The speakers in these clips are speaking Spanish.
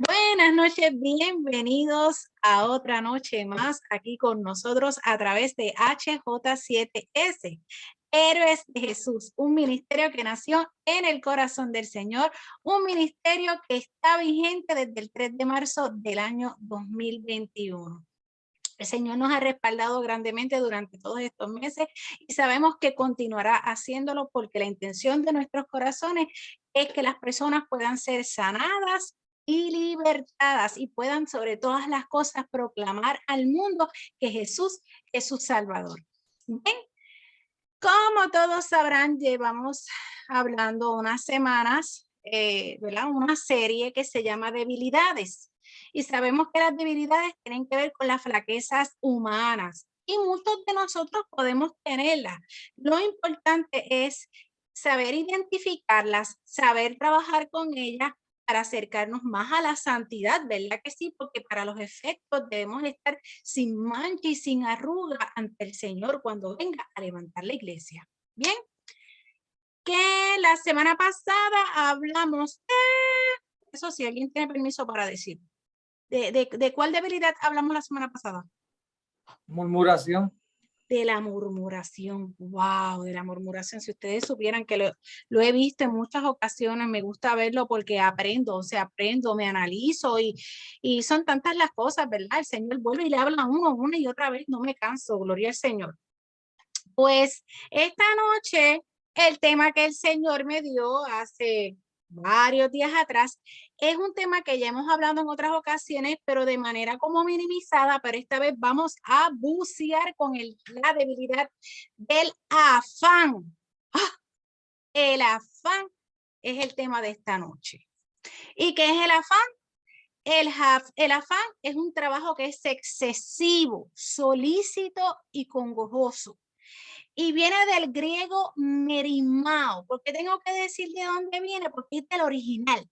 Buenas noches, bienvenidos a otra noche más aquí con nosotros a través de HJ7S, Héroes de Jesús, un ministerio que nació en el corazón del Señor, un ministerio que está vigente desde el 3 de marzo del año 2021. El Señor nos ha respaldado grandemente durante todos estos meses y sabemos que continuará haciéndolo porque la intención de nuestros corazones es que las personas puedan ser sanadas y libertadas y puedan sobre todas las cosas proclamar al mundo que Jesús es su Salvador. Bien, como todos sabrán, llevamos hablando unas semanas, ¿verdad? Una serie que se llama Debilidades. Y sabemos que las debilidades tienen que ver con las flaquezas humanas. Y muchos de nosotros podemos tenerlas. Lo importante es saber identificarlas, saber trabajar con ellas para acercarnos más a la santidad, ¿verdad que sí? Porque para los efectos debemos estar sin mancha y sin arruga ante el Señor cuando venga a levantar la iglesia. Bien, que la semana pasada hablamos de eso, si alguien tiene permiso para decir. ¿De cuál debilidad hablamos la semana pasada? Murmuración. De la murmuración. Wow, de la murmuración. Si ustedes supieran que lo he visto en muchas ocasiones, me gusta verlo porque aprendo, o sea, aprendo, me analizo y son tantas las cosas, ¿verdad? El Señor vuelve y le habla a uno una y otra vez, no me canso, gloria al Señor. Pues esta noche el tema que el Señor me dio hace varios días atrás es un tema que ya hemos hablado en otras ocasiones, pero de manera como minimizada, pero esta vez vamos a bucear con la debilidad del afán. ¡Ah! El afán es el tema de esta noche. ¿Y qué es el afán? El afán es un trabajo que es excesivo, solícito y congojoso. Y viene del griego merimao. ¿Por qué tengo que decir de dónde viene? Porque es del original,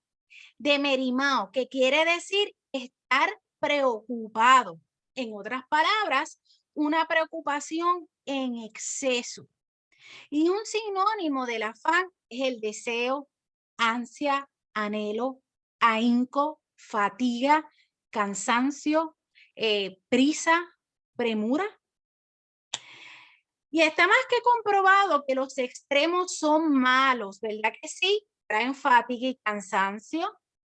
de merimao, que quiere decir estar preocupado. En otras palabras, una preocupación en exceso. Y un sinónimo del afán es el deseo, ansia, anhelo, ahínco, fatiga, cansancio, prisa, premura. Y está más que comprobado que los extremos son malos, ¿verdad que sí? Traen fatiga y cansancio.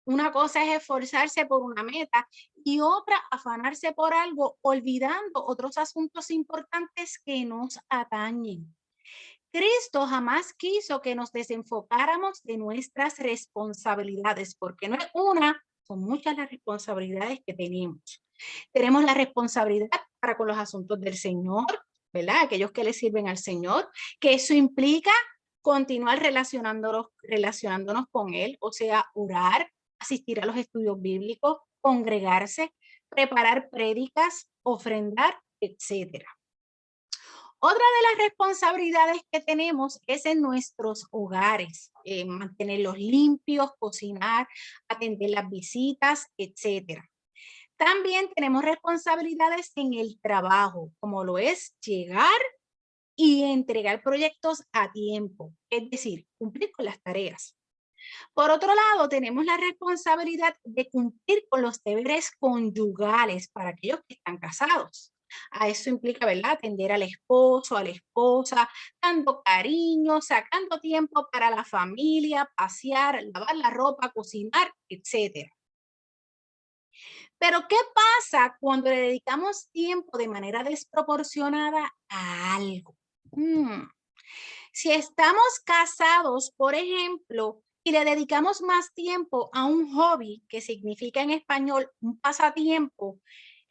Una cosa es esforzarse por una meta y otra afanarse por algo, olvidando otros asuntos importantes que nos atañen. Cristo jamás quiso que nos desenfocáramos de nuestras responsabilidades, porque no es una, son muchas las responsabilidades que tenemos. Tenemos la responsabilidad para con los asuntos del Señor, ¿verdad? Aquellos que le sirven al Señor, que eso implica continuar relacionándonos con Él, o sea, orar, asistir a los estudios bíblicos, congregarse, preparar prédicas, ofrendar, etcétera. Otra de las responsabilidades que tenemos es en nuestros hogares, mantenerlos limpios, cocinar, atender las visitas, etcétera. También tenemos responsabilidades en el trabajo, como lo es llegar y entregar proyectos a tiempo, es decir, cumplir con las tareas. Por otro lado, tenemos la responsabilidad de cumplir con los deberes conyugales para aquellos que están casados. A eso implica, ¿verdad? Atender al esposo, a la esposa, dando cariño, sacando tiempo para la familia, pasear, lavar la ropa, cocinar, etcétera. Pero ¿qué pasa cuando le dedicamos tiempo de manera desproporcionada a algo? Si estamos casados, por ejemplo, y le dedicamos más tiempo a un hobby, que significa en español un pasatiempo,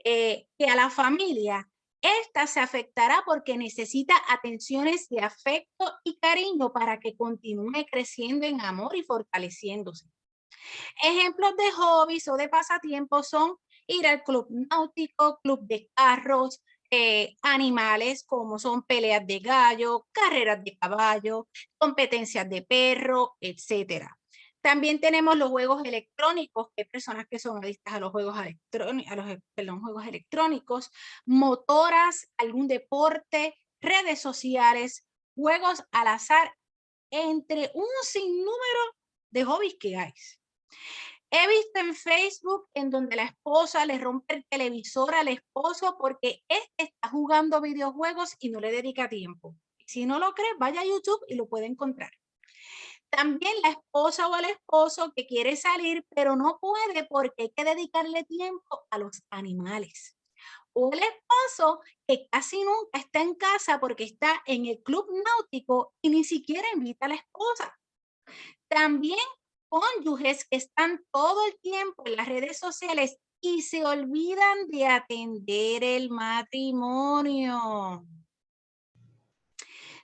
que a la familia, esta se afectará porque necesita atenciones de afecto y cariño para que continúe creciendo en amor y fortaleciéndose. Ejemplos de hobbies o de pasatiempos son ir al club náutico, club de carros, animales como son peleas de gallo, carreras de caballo, competencias de perro, etcétera. También tenemos los juegos electrónicos, que hay personas que son adictas a los juegos electrónicos, juegos electrónicos, motoras, algún deporte, redes sociales, juegos al azar, entre un sinnúmero de hobbies que hay. He visto en Facebook en donde la esposa le rompe el televisor al esposo porque este está jugando videojuegos y no le dedica tiempo. Si no lo cree, vaya a YouTube y lo puede encontrar. También la esposa o el esposo que quiere salir, pero no puede porque hay que dedicarle tiempo a los animales. O el esposo que casi nunca está en casa porque está en el club náutico y ni siquiera invita a la esposa. También cónyuges que están todo el tiempo en las redes sociales y se olvidan de atender el matrimonio.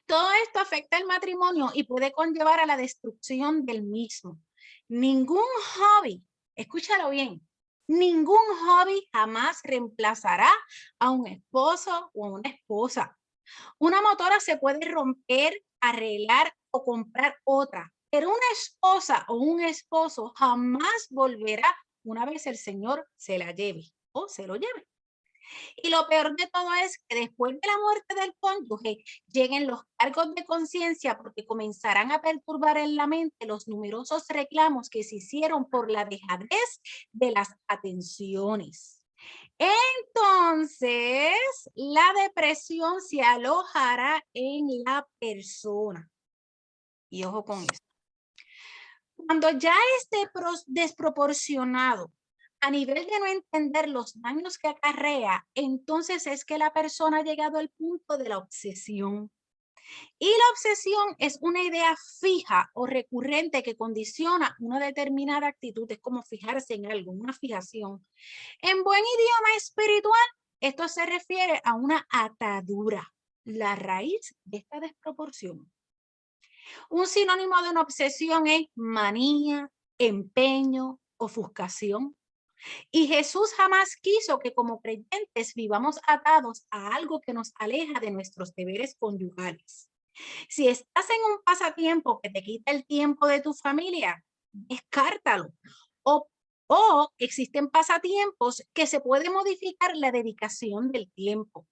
Todo esto afecta el matrimonio y puede conllevar a la destrucción del mismo. Ningún hobby, escúchalo bien, ningún hobby jamás reemplazará a un esposo o a una esposa. Una motora se puede romper, arreglar o comprar otra, pero una esposa o un esposo jamás volverá una vez el Señor se la lleve o se lo lleve. Y lo peor de todo es que después de la muerte del cónyuge lleguen los cargos de conciencia porque comenzarán a perturbar en la mente los numerosos reclamos que se hicieron por la dejadez de las atenciones. Entonces, la depresión se alojará en la persona. Y ojo con esto. Cuando ya esté desproporcionado a nivel de no entender los daños que acarrea, entonces es que la persona ha llegado al punto de la obsesión. Y la obsesión es una idea fija o recurrente que condiciona una determinada actitud, es como fijarse en algo, una fijación. En buen idioma espiritual, esto se refiere a una atadura, la raíz de esta desproporción. Un sinónimo de una obsesión es manía, empeño, ofuscación. Y Jesús jamás quiso que como creyentes vivamos atados a algo que nos aleja de nuestros deberes conyugales. Si estás en un pasatiempo que te quita el tiempo de tu familia, descártalo. O, o existen pasatiempos que se puede modificar la dedicación del tiempo.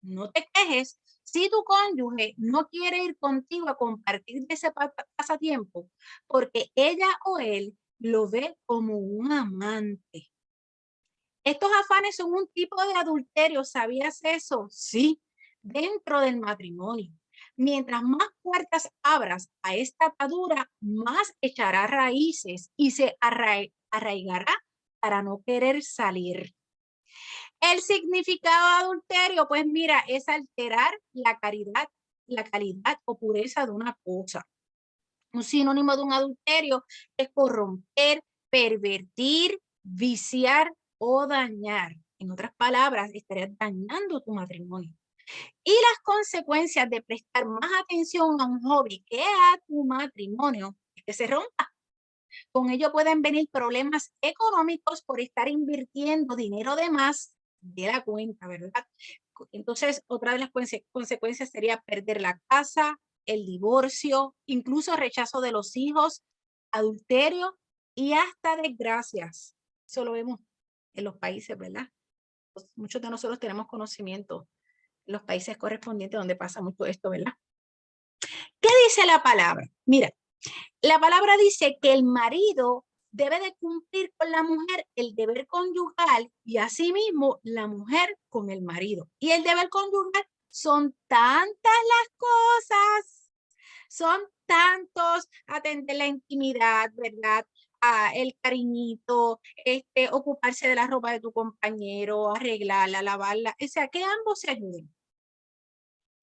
No te quejes si tu cónyuge no quiere ir contigo a compartir de ese pasatiempo porque ella o él lo ve como un amante. Estos afanes son un tipo de adulterio, ¿sabías eso? Sí, dentro del matrimonio. Mientras más puertas abras a esta atadura, más echará raíces y se arraigará para no querer salir. El significado de adulterio, pues mira, es alterar la calidad o pureza de una cosa. Un sinónimo de un adulterio es corromper, pervertir, viciar o dañar. En otras palabras, estarías dañando tu matrimonio. Y las consecuencias de prestar más atención a un hobby que a tu matrimonio es que se rompa. Con ello pueden venir problemas económicos por estar invirtiendo dinero de más de la cuenta, ¿verdad? Entonces, otra de las consecuencias sería perder la casa, el divorcio, incluso rechazo de los hijos, adulterio y hasta desgracias. Eso lo vemos en los países, ¿verdad? Pues muchos de nosotros tenemos conocimiento en los países correspondientes donde pasa mucho esto, ¿verdad? ¿Qué dice la palabra? Mira, la palabra dice que el marido debe de cumplir con la mujer el deber conyugal y asimismo la mujer con el marido. Y el deber conyugal son tantas las cosas, son tantos, atender la intimidad, ¿verdad? El cariñito, ocuparse de la ropa de tu compañero, arreglarla, lavarla, o sea, que ambos se ayuden.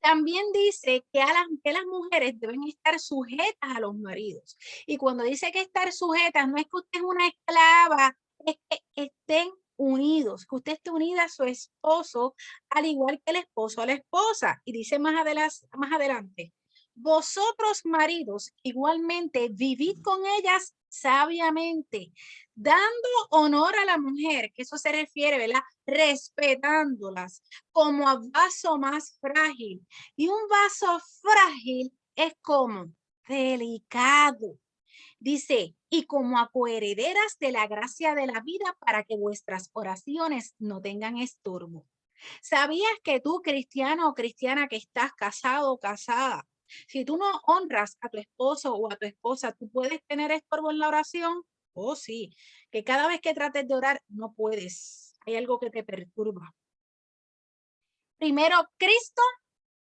También dice que las mujeres deben estar sujetas a los maridos. Y cuando dice que estar sujetas, no es que usted es una esclava, es que estén unidos, que usted esté unida a su esposo, al igual que el esposo a la esposa. Y dice más adelante, vosotros maridos igualmente vivid con ellas sabiamente, dando honor a la mujer, que eso se refiere, ¿verdad? Respetándolas como a vaso más frágil. Y un vaso frágil es como delicado. Dice, y como a coherederas de la gracia de la vida para que vuestras oraciones no tengan estorbo. ¿Sabías que tú, cristiano o cristiana que estás casado o casada, si tú no honras a tu esposo o a tu esposa, tú puedes tener estorbo en la oración? Oh, sí, que cada vez que trates de orar no puedes. Hay algo que te perturba. Primero Cristo,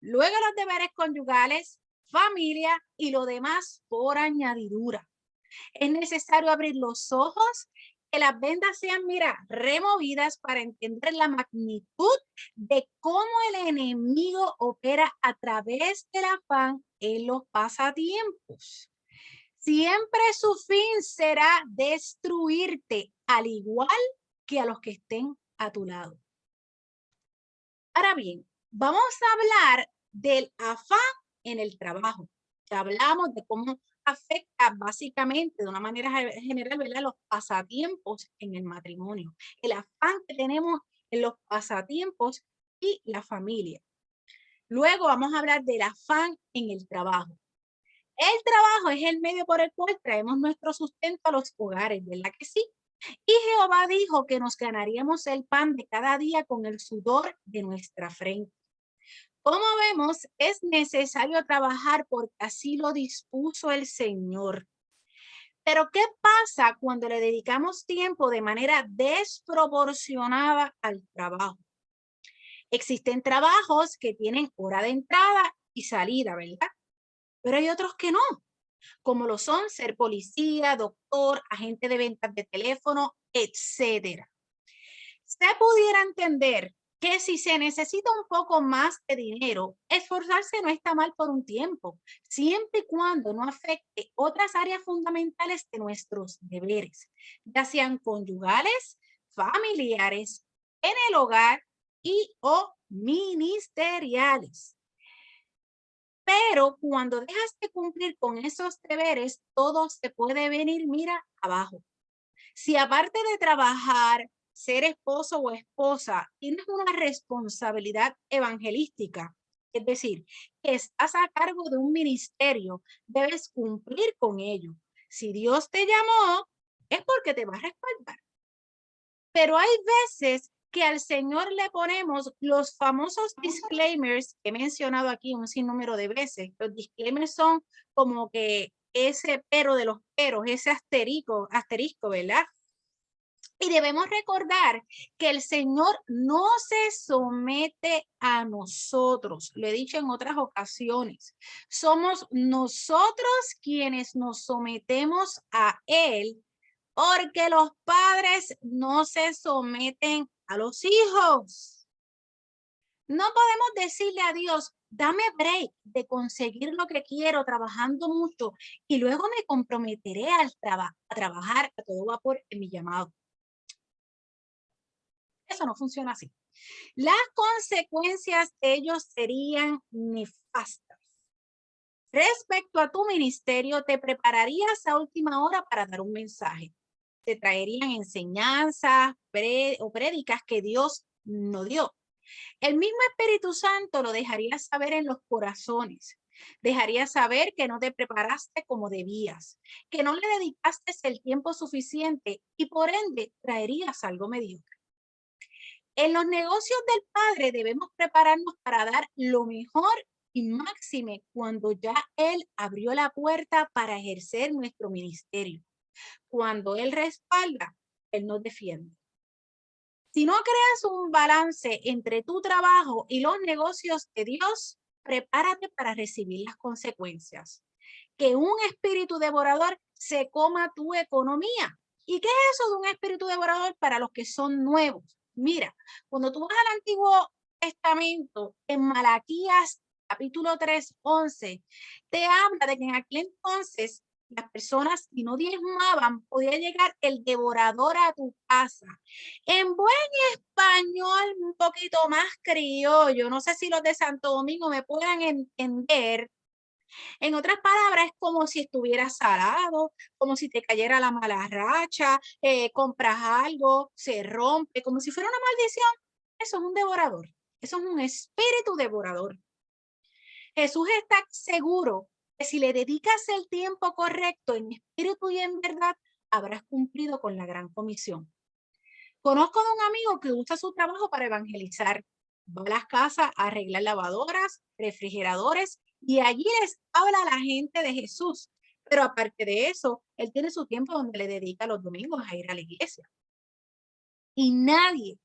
luego los deberes conyugales, familia y lo demás por añadidura. Es necesario abrir los ojos, que las vendas sean, mira, removidas para entender la magnitud de cómo el enemigo opera a través del afán en los pasatiempos. Siempre su fin será destruirte, al igual que a los que estén a tu lado. Ahora bien, vamos a hablar del afán en el trabajo. Ya hablamos de cómo afecta básicamente de una manera general, ¿verdad? Los pasatiempos en el matrimonio, el afán que tenemos en los pasatiempos y la familia. Luego vamos a hablar del afán en el trabajo. El trabajo es el medio por el cual traemos nuestro sustento a los hogares, ¿verdad que sí? Y Jehová dijo que nos ganaríamos el pan de cada día con el sudor de nuestra frente. Como vemos, es necesario trabajar porque así lo dispuso el Señor. Pero ¿qué pasa cuando le dedicamos tiempo de manera desproporcionada al trabajo? Existen trabajos que tienen hora de entrada y salida, ¿verdad? Pero hay otros que no, como lo son ser policía, doctor, agente de ventas de teléfono, etcétera. Se pudiera entender que si se necesita un poco más de dinero, esforzarse no está mal por un tiempo, siempre y cuando no afecte otras áreas fundamentales de nuestros deberes, ya sean conyugales, familiares, en el hogar y o ministeriales. Pero cuando dejas de cumplir con esos deberes, todo se puede venir, mira, abajo. Si aparte de trabajar, ser esposo o esposa, tienes una responsabilidad evangelística, es decir, que estás a cargo de un ministerio, debes cumplir con ello. Si Dios te llamó, es porque te va a respaldar. Pero hay veces que al Señor le ponemos los famosos disclaimers que he mencionado aquí un sinnúmero de veces. Los disclaimers son como que ese pero de los peros, ese asterisco, ¿verdad? Y debemos recordar que el Señor no se somete a nosotros. Lo he dicho en otras ocasiones. Somos nosotros quienes nos sometemos a Él, porque los padres no se someten a los hijos. No podemos decirle a Dios, dame break de conseguir lo que quiero trabajando mucho y luego me comprometeré a trabajar a todo vapor en mi llamado. Eso no funciona así. Las consecuencias de ellos serían nefastas. Respecto a tu ministerio, te prepararías a última hora para dar un mensaje. Te traerían enseñanzas o prédicas que Dios no dio. El mismo Espíritu Santo lo dejaría saber en los corazones. Dejaría saber que no te preparaste como debías, que no le dedicaste el tiempo suficiente y por ende traerías algo mediocre. En los negocios del Padre debemos prepararnos para dar lo mejor y máxime cuando ya Él abrió la puerta para ejercer nuestro ministerio. Cuando Él respalda, Él nos defiende. Si no creas un balance entre tu trabajo y los negocios de Dios, prepárate para recibir las consecuencias. Que un espíritu devorador se coma tu economía. ¿Y qué es eso de un espíritu devorador para los que son nuevos? Mira, cuando tú vas al Antiguo Testamento, en Malaquías capítulo 3:11, te habla de que en aquel entonces las personas, si no diezmaban, podía llegar el devorador a tu casa. En buen español, un poquito más criollo, no sé si los de Santo Domingo me puedan entender. En otras palabras, es como si estuvieras salado, como si te cayera la mala racha, compras algo, se rompe, como si fuera una maldición. Eso es un devorador, eso es un espíritu devorador. Jesús está seguro que si le dedicas el tiempo correcto en espíritu y en verdad, habrás cumplido con la gran comisión. Conozco de un amigo que usa su trabajo para evangelizar. Va a las casas a arreglar lavadoras, refrigeradores y allí les habla a la gente de Jesús. Pero aparte de eso, él tiene su tiempo donde le dedica los domingos a ir a la iglesia. Y nadie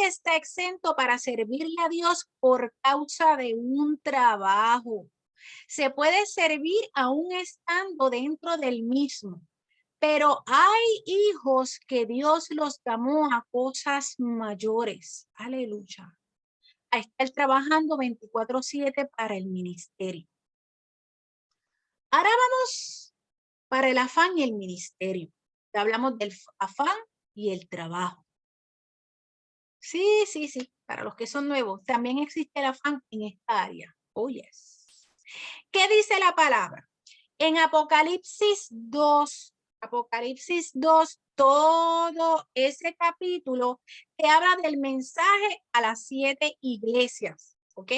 está exento para servirle a Dios por causa de un trabajo. Se puede servir aún estando dentro del mismo, pero hay hijos que Dios los llamó a cosas mayores. Aleluya. A estar trabajando 24/7 para el ministerio. Ahora vamos para el afán y el ministerio. Ya hablamos del afán y el trabajo. Sí, sí, sí. Para los que son nuevos, también existe el afán en esta área. Oh, yes. ¿Qué dice la palabra? En Apocalipsis 2, todo ese capítulo te habla del mensaje a las 7 iglesias, ¿ok?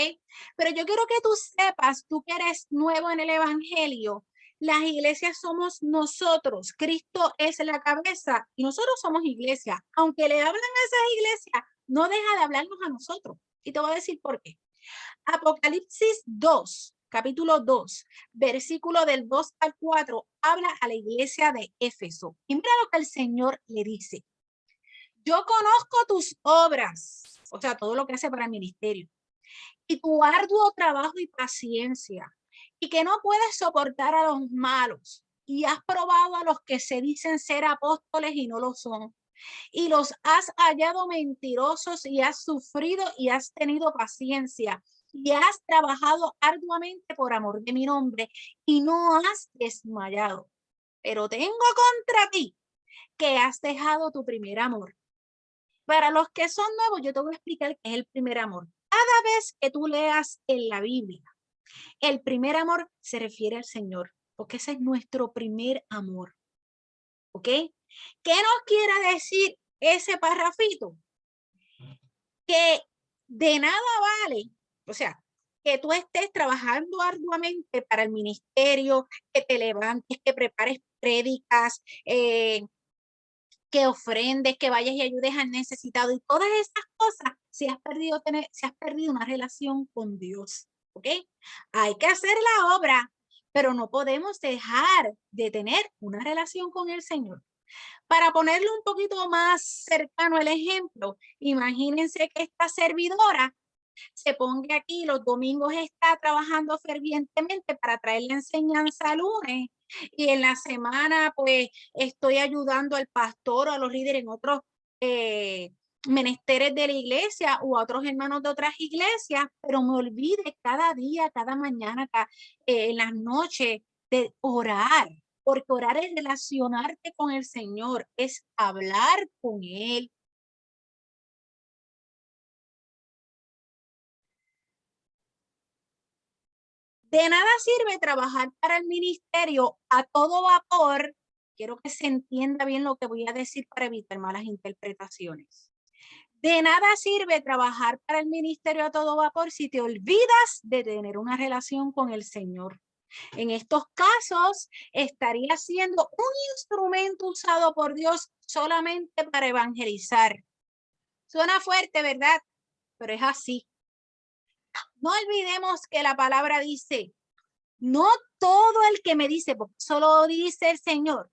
Pero yo quiero que tú sepas, tú que eres nuevo en el evangelio, las iglesias somos nosotros, Cristo es la cabeza y nosotros somos iglesia. Aunque le hablan a esas iglesias, no deja de hablarnos a nosotros. Y te voy a decir por qué. Apocalipsis 2, capítulo 2, versículo del 2 al 4, habla a la iglesia de Éfeso. Y mira lo que el Señor le dice. Yo conozco tus obras, o sea, todo lo que hace para el ministerio, y tu arduo trabajo y paciencia, y que no puedes soportar a los malos, y has probado a los que se dicen ser apóstoles y no lo son, y los has hallado mentirosos y has sufrido y has tenido paciencia y has trabajado arduamente por amor de mi nombre y no has desmayado. Pero tengo contra ti que has dejado tu primer amor. Para los que son nuevos, yo te voy a explicar qué es el primer amor. Cada vez que tú leas en la Biblia, el primer amor se refiere al Señor, porque ese es nuestro primer amor. ¿Ok? ¿Qué nos quiere decir ese parrafito? Que de nada vale, o sea, que tú estés trabajando arduamente para el ministerio, que te levantes, que prepares prédicas, que ofrendes, que vayas y ayudes al necesitado y todas esas cosas, si has perdido una relación con Dios, ¿ok? Hay que hacer la obra, pero no podemos dejar de tener una relación con el Señor. Para ponerle un poquito más cercano el ejemplo, imagínense que esta servidora se ponga aquí los domingos está trabajando fervientemente para traer la enseñanza lunes y en la semana pues estoy ayudando al pastor o a los líderes en otros menesteres de la iglesia o a otros hermanos de otras iglesias, pero me olvide cada día, cada mañana, en las noches de orar, porque orar es relacionarte con el Señor, es hablar con Él. De nada sirve trabajar para el ministerio a todo vapor. Quiero que se entienda bien lo que voy a decir para evitar malas interpretaciones. De nada sirve trabajar para el ministerio a todo vapor si te olvidas de tener una relación con el Señor. En estos casos, estaría siendo un instrumento usado por Dios solamente para evangelizar. Suena fuerte, ¿verdad? Pero es así. No olvidemos que la palabra dice, no todo el que me dice, porque solo dice el Señor,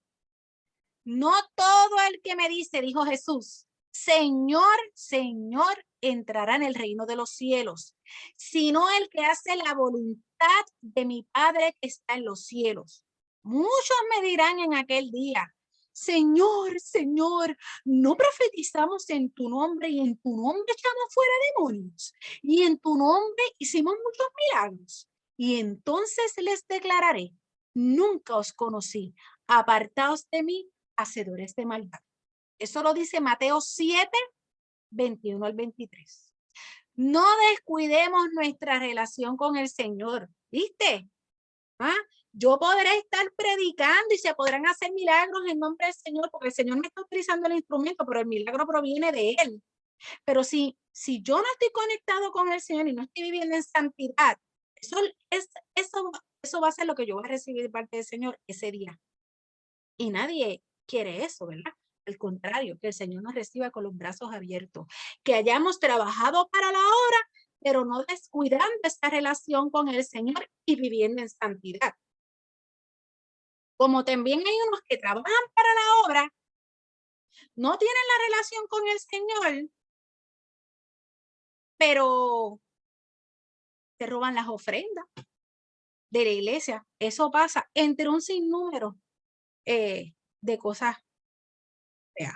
no todo el que me dice, dijo Jesús, Señor, Señor, entrará en el reino de los cielos, sino el que hace la voluntad de mi Padre que está en los cielos. Muchos me dirán en aquel día, Señor, Señor, no profetizamos en tu nombre y en tu nombre echamos fuera demonios y en tu nombre hicimos muchos milagros. Y entonces les declararé, nunca os conocí, apartaos de mí, hacedores de maldad. Eso lo dice Mateo 7, 21 al 23. No descuidemos nuestra relación con el Señor, ¿viste? ¿Ah? Yo podré estar predicando y se podrán hacer milagros en nombre del Señor, porque el Señor me está utilizando el instrumento, pero el milagro proviene de Él. Pero si yo no estoy conectado con el Señor y no estoy viviendo en santidad, eso va a ser lo que yo voy a recibir de parte del Señor ese día. Y nadie quiere eso, ¿verdad? Al contrario, que el Señor nos reciba con los brazos abiertos, que hayamos trabajado para la obra, pero no descuidando esta relación con el Señor y viviendo en santidad. Como también hay unos que trabajan para la obra, no tienen la relación con el Señor, pero te roban las ofrendas de la iglesia. Eso pasa entre un sinnúmero de cosas feas.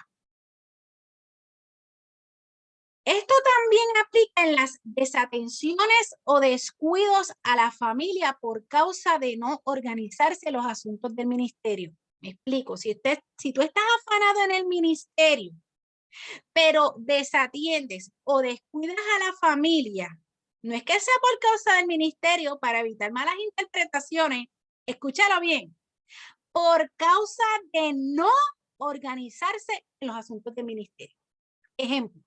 Esto también aplica en las desatenciones o descuidos a la familia por causa de no organizarse los asuntos del ministerio. Me explico, si tú estás afanado en el ministerio, pero desatiendes o descuidas a la familia, no es que sea por causa del ministerio para evitar malas interpretaciones, escúchalo bien, por causa de no organizarse en los asuntos del ministerio. Ejemplo,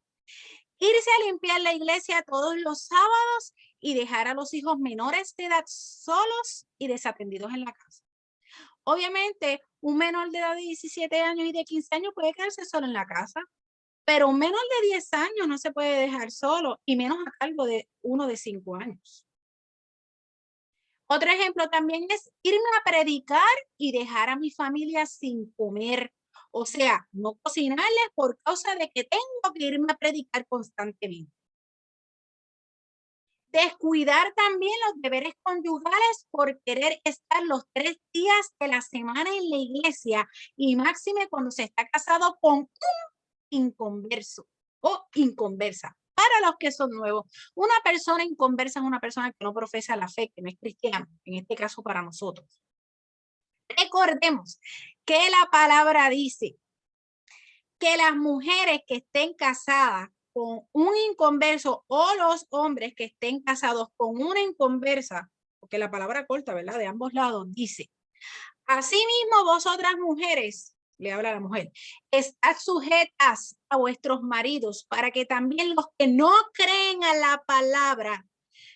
irse a limpiar la iglesia todos los sábados y dejar a los hijos menores de edad solos y desatendidos en la casa. Obviamente, un menor de edad de 17 años y de 15 años puede quedarse solo en la casa, pero un menor de 10 años no se puede dejar solo, y menos a cargo de uno de 5 años. Otro ejemplo también es irme a predicar y dejar a mi familia sin comer. O sea, no cocinarles por causa de que tengo que irme a predicar constantemente. Descuidar también los deberes conyugales por querer estar los 3 días de la semana en la iglesia, y máxime cuando se está casado con un inconverso o inconversa. Para los que son nuevos, una persona inconversa es una persona que no profesa la fe, que no es cristiana, en este caso para nosotros. Recordemos que la palabra dice que las mujeres que estén casadas con un inconverso o los hombres que estén casados con una inconversa, porque la palabra corta, ¿verdad? De ambos lados dice, asimismo vosotras mujeres, le habla a la mujer, estad sujetas a vuestros maridos para que también los que no creen a la palabra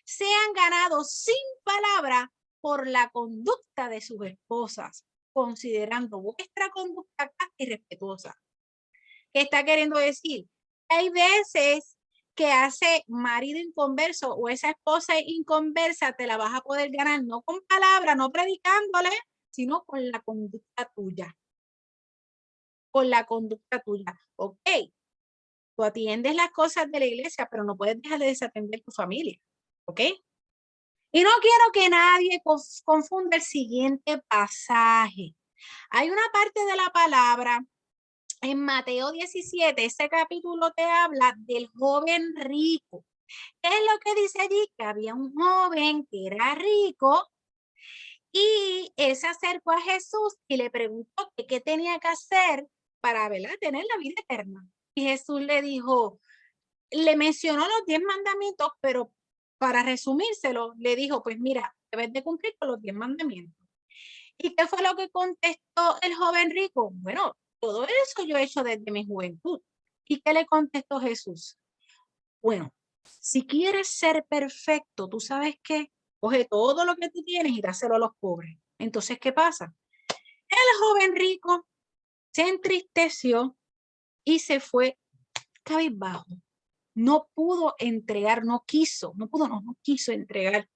sean ganados sin palabra por la conducta de sus esposas, considerando vuestra conducta casta y respetuosa. ¿Qué está queriendo decir? Hay veces que hace marido inconverso o esa esposa inconversa, te la vas a poder ganar no con palabras, no predicándole, sino con la conducta tuya. Con la conducta tuya. Ok, tú atiendes las cosas de la iglesia, pero no puedes dejar de desatender tu familia. Ok. Y no quiero que nadie confunda el siguiente pasaje. Hay una parte de la palabra en Mateo 17, ese capítulo te habla del joven rico. ¿Qué es lo que dice allí? Que había un joven que era rico y él se acercó a Jesús y le preguntó que qué tenía que hacer para, ¿verdad?, tener la vida eterna. Y Jesús le dijo, le mencionó los 10 mandamientos, pero para resumírselo, le dijo, pues mira, debes de cumplir con los 10 mandamientos. ¿Y qué fue lo que contestó el joven rico? Bueno, todo eso yo he hecho desde mi juventud. ¿Y qué le contestó Jesús? Bueno, si quieres ser perfecto, ¿tú sabes qué? Coge todo lo que tú tienes y dáselo a los pobres. Entonces, ¿qué pasa? El joven rico se entristeció y se fue cabizbajo. No pudo entregar, no quiso entregar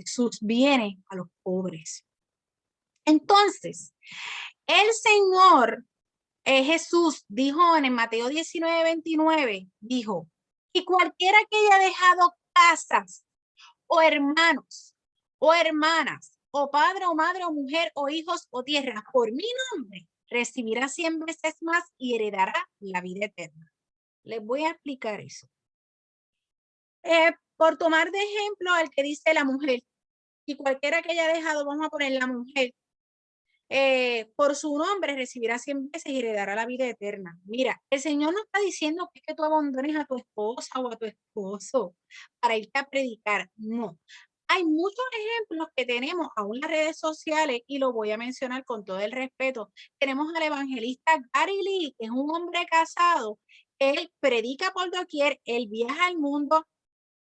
sus bienes a los pobres. Entonces, el Señor Jesús dijo en Mateo 19:29, dijo, y cualquiera que haya dejado casas o hermanos o hermanas o padre o madre o mujer o hijos o tierras por mi nombre, recibirá 100 veces más y heredará la vida eterna. Les voy a explicar eso. Por tomar de ejemplo el que dice la mujer, y cualquiera que haya dejado, vamos a poner la mujer, por su nombre recibirá 100 veces y heredará la vida eterna. Mira, el Señor no está diciendo que es que tú abandones a tu esposa o a tu esposo para irte a predicar. No. Hay muchos ejemplos que tenemos aún en las redes sociales y lo voy a mencionar con todo el respeto. Tenemos al evangelista Gary Lee, que es un hombre casado. Él predica por doquier, él viaja al mundo,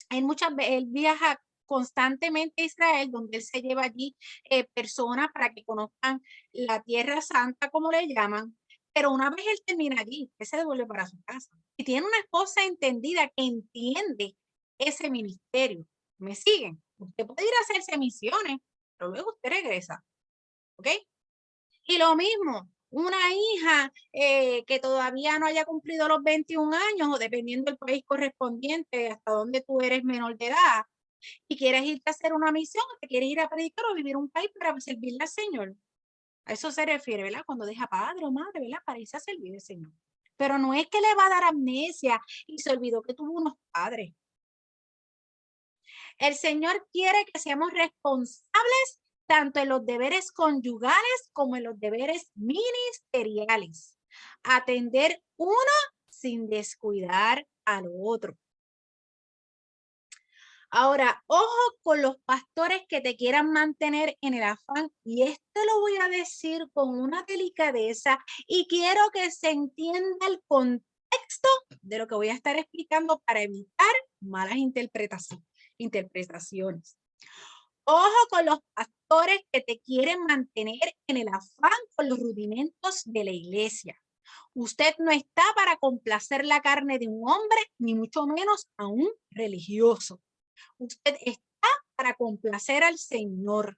él viaja constantemente a Israel, donde él se lleva allí personas para que conozcan la Tierra Santa, como le llaman, pero una vez él termina allí, él se devuelve para su casa. Y tiene una esposa entendida que entiende ese ministerio. ¿Me siguen? Usted puede ir a hacerse misiones, pero luego usted regresa. ¿ok? Y lo mismo, una hija que todavía no haya cumplido los 21 años o dependiendo del país correspondiente hasta donde tú eres menor de edad y quieres irte a hacer una misión, te quieres ir a predicar o vivir un país para servirle al Señor. A eso se refiere, ¿verdad? Cuando deja padre o madre, ¿verdad? Para irse a servir al Señor. Pero no es que le va a dar amnesia y se olvidó que tuvo unos padres. El Señor quiere que seamos responsables tanto en los deberes conyugales como en los deberes ministeriales. Atender uno sin descuidar al otro. Ahora, ojo con los pastores que te quieran mantener en el afán, y esto lo voy a decir con una delicadeza y quiero que se entienda el contexto de lo que voy a estar explicando para evitar malas interpretaciones. Ojo con los pastores que te quieren mantener en el afán con los rudimentos de la iglesia. Usted no está para complacer la carne de un hombre, ni mucho menos a un religioso. Usted está para complacer al Señor.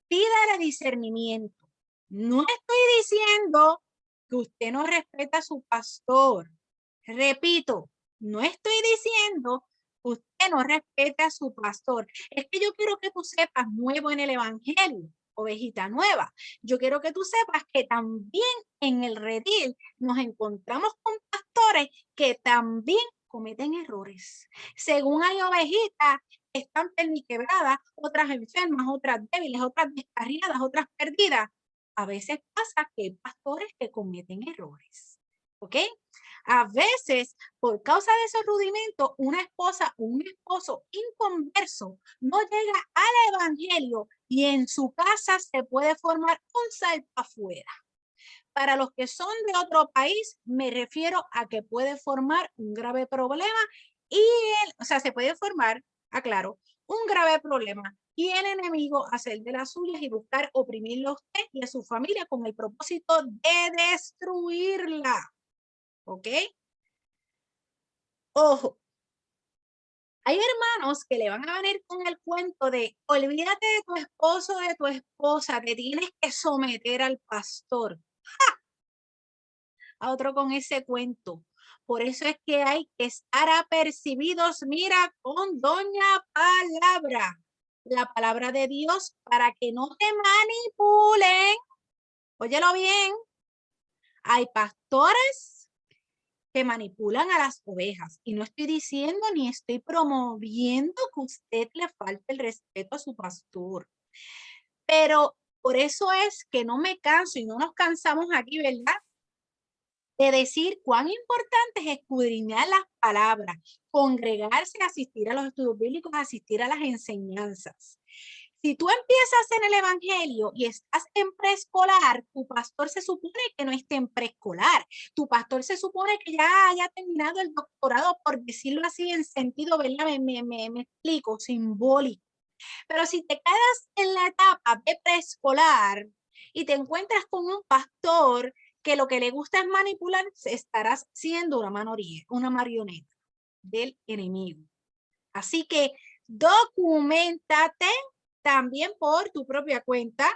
Pídale discernimiento. No estoy diciendo que usted no respeta a su pastor. Repito, no estoy diciendo que usted no respete a su pastor. Es que yo quiero que tú sepas, nuevo en el evangelio, ovejita nueva, yo quiero que tú sepas que también en el redil nos encontramos con pastores que también cometen errores. Según hay ovejitas que están perniquebradas, otras enfermas, otras débiles, otras descarriadas, otras perdidas. A veces pasa que hay pastores que cometen errores. ¿Ok? A veces, por causa de esos rudimentos, una esposa o un esposo inconverso no llega al evangelio y en su casa se puede formar un salto afuera. Para los que son de otro país, me refiero a que puede formar un grave problema y se puede formar, aclaro, un grave problema y el enemigo hacer de las suyas y buscar oprimirlo a usted y a su familia con el propósito de destruirla. ¿Ok? Ojo, hay hermanos que le van a venir con el cuento de olvídate de tu esposo, de tu esposa, te tienes que someter al pastor. ¡Ja! A otro con ese cuento. Por eso es que hay que estar apercibidos, mira, con doña palabra, la palabra de Dios, para que no te manipulen. Óyelo bien, hay pastores que manipulan a las ovejas. Y no estoy diciendo ni estoy promoviendo que usted le falte el respeto a su pastor. Pero por eso es que no me canso y no nos cansamos aquí, ¿verdad? De decir cuán importante es escudriñar las palabras, congregarse, asistir a los estudios bíblicos, asistir a las enseñanzas. Si tú empiezas en el evangelio y estás en preescolar, tu pastor se supone que no esté en preescolar. Tu pastor se supone que ya haya terminado el doctorado, por decirlo así, en sentido, ¿verdad? Me explico, simbólico. Pero si te quedas en la etapa de preescolar y te encuentras con un pastor que lo que le gusta es manipular, estarás siendo una marioneta del enemigo. Así que documentate también por tu propia cuenta,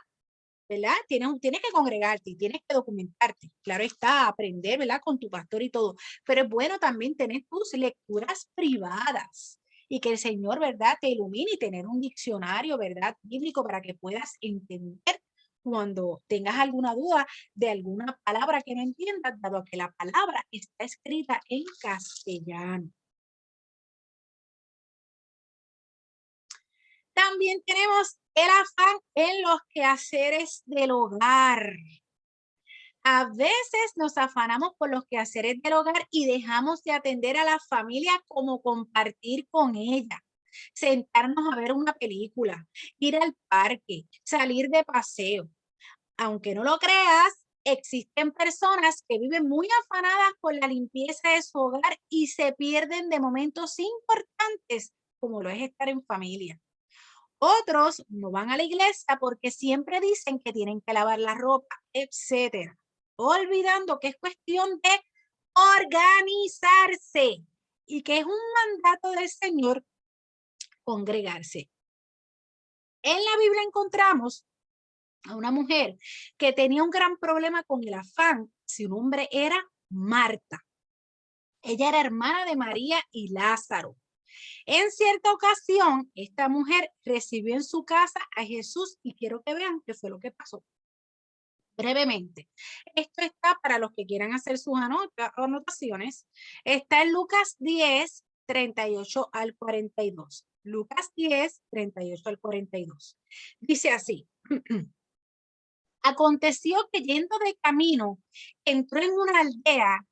¿verdad? Tienes que congregarte, tienes que documentarte. Claro está, aprender, ¿verdad? Con tu pastor y todo. Pero es bueno también tener tus lecturas privadas y que el Señor, ¿verdad? Te ilumine y tener un diccionario, ¿verdad? Bíblico para que puedas entender cuando tengas alguna duda de alguna palabra que no entiendas, dado que la palabra está escrita en castellano. También tenemos el afán en los quehaceres del hogar. A veces nos afanamos por los quehaceres del hogar y dejamos de atender a la familia como compartir con ella, sentarnos a ver una película, ir al parque, salir de paseo. Aunque no lo creas, existen personas que viven muy afanadas por la limpieza de su hogar y se pierden de momentos importantes como lo es estar en familia. Otros no van a la iglesia porque siempre dicen que tienen que lavar la ropa, etcétera, olvidando que es cuestión de organizarse y que es un mandato del Señor congregarse. En la Biblia encontramos a una mujer que tenía un gran problema con el afán. Su nombre era Marta. Ella era hermana de María y Lázaro. En cierta ocasión, esta mujer recibió en su casa a Jesús y quiero que vean qué fue lo que pasó. Brevemente, esto está para los que quieran hacer sus anotaciones. Está en Lucas 10, 38 al 42. Lucas 10, 38 al 42. Dice así. Aconteció que yendo de camino, entró en una aldea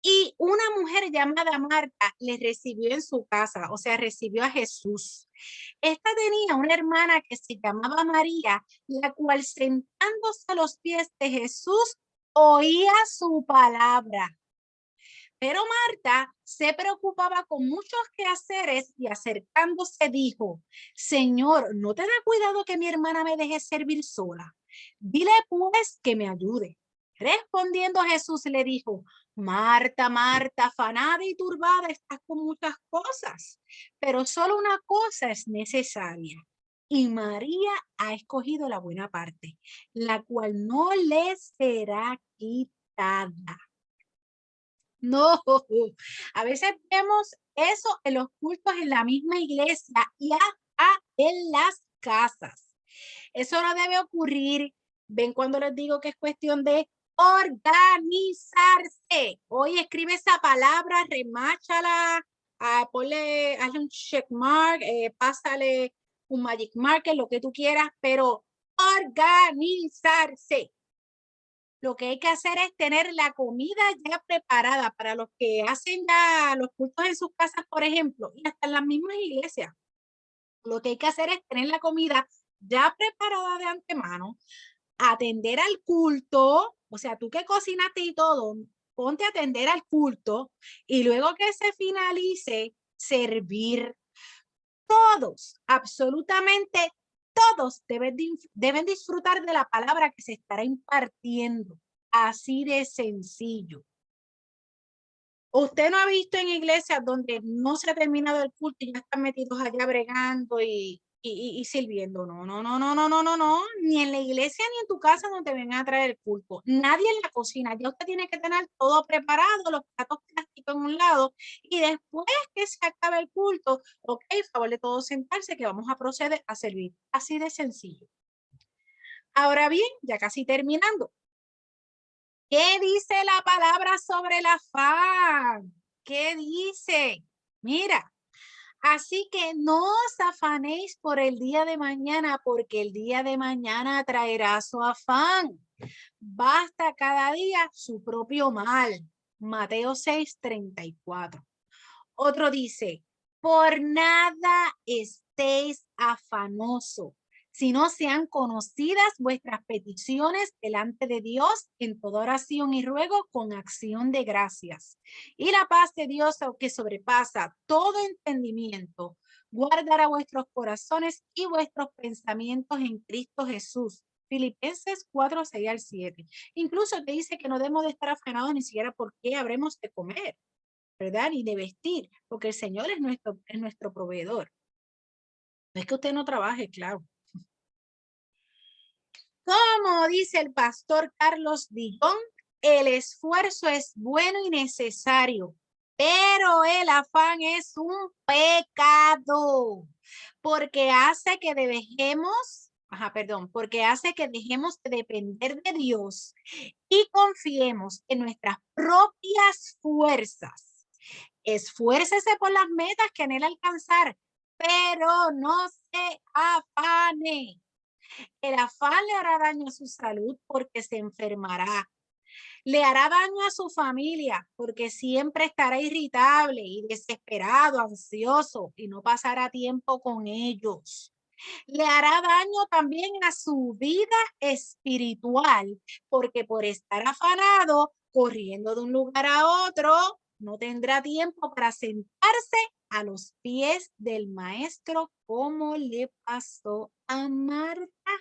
y una mujer llamada Marta le recibió en su casa, o sea, recibió a Jesús. Esta tenía una hermana que se llamaba María, la cual sentándose a los pies de Jesús oía su palabra. Pero Marta se preocupaba con muchos quehaceres y acercándose dijo, Señor, ¿no te da cuidado que mi hermana me deje servir sola? Dile pues que me ayude. Respondiendo Jesús le dijo, Marta, Marta, afanada y turbada estás con muchas cosas, pero solo una cosa es necesaria. Y María ha escogido la buena parte, la cual no le será quitada. No, a veces vemos eso en los cultos en la misma iglesia y hasta en las casas. Eso no debe ocurrir. Ven cuando les digo que es cuestión de organizarse. Hoy escribe esa palabra, remáchala, hazle un check mark, pásale un magic marker, lo que tú quieras, pero organizarse. Lo que hay que hacer es tener la comida ya preparada para los que hacen ya los cultos en sus casas, por ejemplo, y hasta en las mismas iglesias. Lo que hay que hacer es tener la comida ya preparada de antemano, atender al culto, o sea, tú que cocinaste y todo, ponte a atender al culto y luego que se finalice, servir. Todos, absolutamente todos deben disfrutar de la palabra que se estará impartiendo. Así de sencillo. Usted no ha visto en iglesias donde no se ha terminado el culto y ya están metidos allá bregando y sirviendo. No, no, no, no, no, no, no, no. Ni en la iglesia ni en tu casa no te vengan a traer el culto. Nadie en la cocina. Ya usted tiene que tener todo preparado, los platos plásticos en un lado y después que se acabe el culto, ok, favor de todos sentarse que vamos a proceder a servir. Así de sencillo. Ahora bien, ya casi terminando. ¿Qué dice la palabra sobre el afán? ¿Qué dice? Mira, así que no os afanéis por el día de mañana, porque el día de mañana traerá su afán. Basta cada día su propio mal. Mateo 6:34. Otro dice, por nada estéis afanoso, sino sean conocidas vuestras peticiones delante de Dios en toda oración y ruego con acción de gracias. Y la paz de Dios, que sobrepasa todo entendimiento, guardará vuestros corazones y vuestros pensamientos en Cristo Jesús. Filipenses 4:6-7. Incluso te dice que no debemos de estar afanados ni siquiera por qué habremos de comer, ¿verdad? Y de vestir, porque el Señor es nuestro proveedor. No es que usted no trabaje, claro. Como dice el pastor Carlos Dillon, el esfuerzo es bueno y necesario, pero el afán es un pecado, porque hace que porque hace que dejemos de depender de Dios y confiemos en nuestras propias fuerzas. Esfuércese por las metas que anhela alcanzar, pero no se afane. El afán le hará daño a su salud porque se enfermará. Le hará daño a su familia porque siempre estará irritable y desesperado, ansioso y no pasará tiempo con ellos. Le hará daño también a su vida espiritual porque por estar afanado, corriendo de un lugar a otro, no tendrá tiempo para sentarse a los pies del maestro como le pasó a Marta.